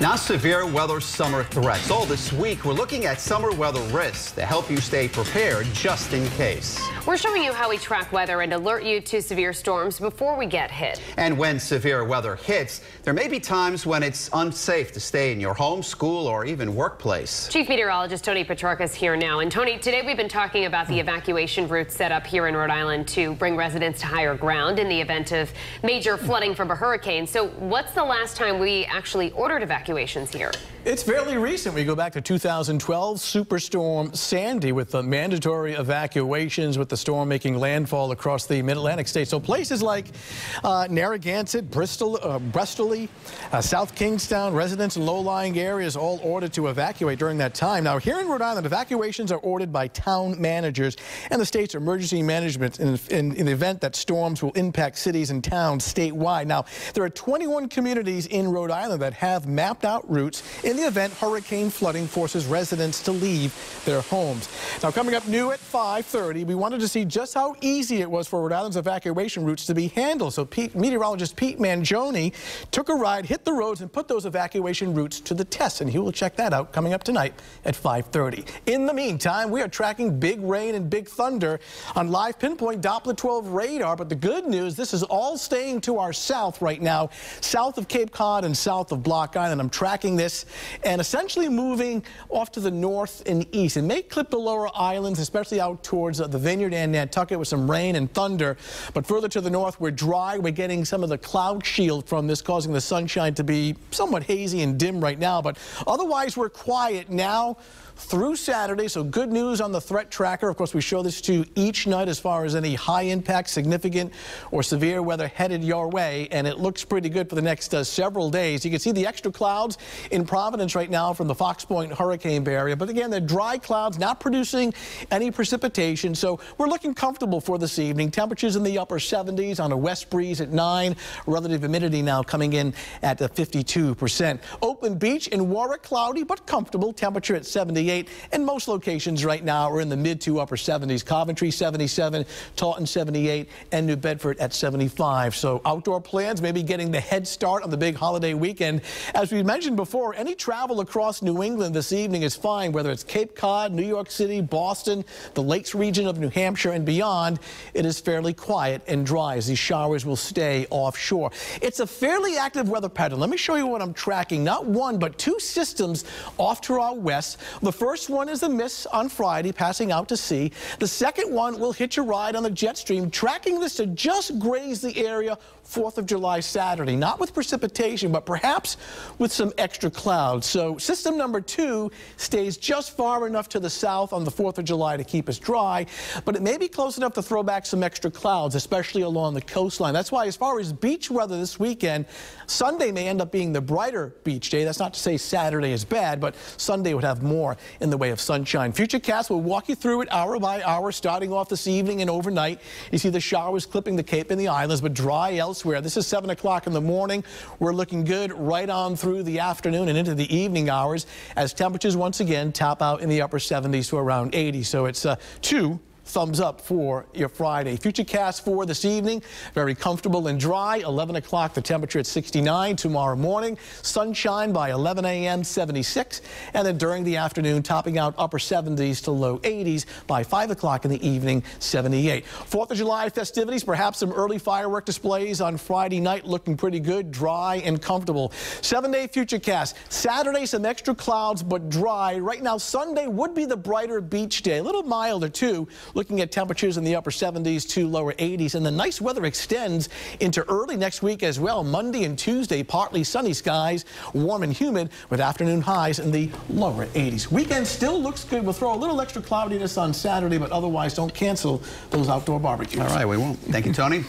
Now severe weather summer threats. All this week, we're looking at summer weather risks to help you stay prepared just in case. We're showing you how we track weather and alert you to severe storms before we get hit. And when severe weather hits, there may be times when it's unsafe to stay in your home, school, or even workplace. Chief Meteorologist Tony Petrarca is here now. And Tony, today we've been talking about the evacuation routes set up here in Rhode Island to bring residents to higher ground in the event of major flooding from a hurricane. So what's the last time we actually ordered evacuations here? It's fairly recent. We go back to 2012, Superstorm Sandy, with the mandatory evacuations, with the storm making landfall across the mid-Atlantic states. So places like Narragansett, Bristol, Bristoley, South Kingstown, residents in low-lying areas all ordered to evacuate during that time. Now, here in Rhode Island, evacuations are ordered by town managers and the state's emergency management in the event that storms will impact cities and towns statewide. Now, there are 21 communities in Rhode Island that have mapped out routes in the event hurricane flooding forces residents to leave their homes. Now, coming up new at 5:30, we wanted to see just how easy it was for Rhode Island's evacuation routes to be handled. So meteorologist Pete Mangione took a ride, hit the roads, and put those evacuation routes to the test. And he will check that out coming up tonight at 5:30. In the meantime, we are tracking big rain and big thunder on live Pinpoint Doppler 12 radar. But the good news, this is all staying to our south right now, south of Cape Cod and south of Block Island. I'm tracking this and essentially moving off to the north and east. It may clip the lower islands, especially out towards the Vineyard and Nantucket with some rain and thunder. But further to the north, we're dry. We're getting some of the cloud shield from this, causing the sunshine to be somewhat hazy and dim right now. But otherwise, we're quiet now through Saturday. So good news on the threat tracker. Of course, we show this to you each night as far as any high impact, significant or severe weather headed your way. And it looks pretty good for the next several days. You can see the extra clouds in Providence right now from the Fox Point hurricane area. But again, they're dry clouds, not producing any precipitation. So we're looking comfortable for this evening. Temperatures in the upper 70s on a west breeze at 9. Relative humidity now coming in at 52%. Oakland Beach in Warwick, cloudy but comfortable. Temperature at 78. And most locations right now are in the mid to upper 70s. Coventry 77, Taunton 78, and New Bedford at 75. So outdoor plans, maybe getting the head start on the big holiday weekend. As we mentioned before, any travel across New England this evening is fine, whether it's Cape Cod, New York City, Boston, the Lakes region of New Hampshire and beyond. It is fairly quiet and dry as these showers will stay offshore. It's a fairly active weather pattern. Let me show you what I'm tracking. Not one, but two systems off to our west. The first one is the miss on Friday, passing out to sea. The second one will hitch a ride on the jet stream, tracking this to just graze the area 4th of July Saturday. Not with precipitation, but perhaps with some extra clouds. So system number 2 stays just far enough to the south on the 4th of July to keep us dry, but it may be close enough to throw back some extra clouds, especially along the coastline. That's why as far as beach weather this weekend, Sunday may end up being the brighter beach day. That's not to say Saturday is bad, but Sunday would have more in the way of sunshine. Futurecast will walk you through it hour by hour, starting off this evening and overnight. You see the showers clipping the Cape and the islands, but dry elsewhere. This is 7 o'clock in the morning. We're looking good right on through the afternoon and into the evening hours as temperatures once again top out in the upper 70s to around 80. So it's 2 thumbs up for your Friday. Futurecast for this evening, very comfortable and dry. 11 o'clock, the temperature at 69. Tomorrow morning, sunshine by 11 a.m., 76. And then during the afternoon, topping out upper 70s to low 80s by 5 o'clock in the evening, 78. 4th of July festivities, perhaps some early firework displays on Friday night, looking pretty good, dry and comfortable. 7-day Futurecast. Saturday, some extra clouds, but dry. Right now, Sunday would be the brighter beach day, a little milder too. Looking at temperatures in the upper 70s to lower 80s, and the nice weather extends into early next week as well. Monday and Tuesday, partly sunny skies, warm and humid with afternoon highs in the lower 80s. Weekend still looks good. We'll throw a little extra cloudiness on Saturday, but otherwise don't cancel those outdoor barbecues. All right, we won't. Thank you, Tony.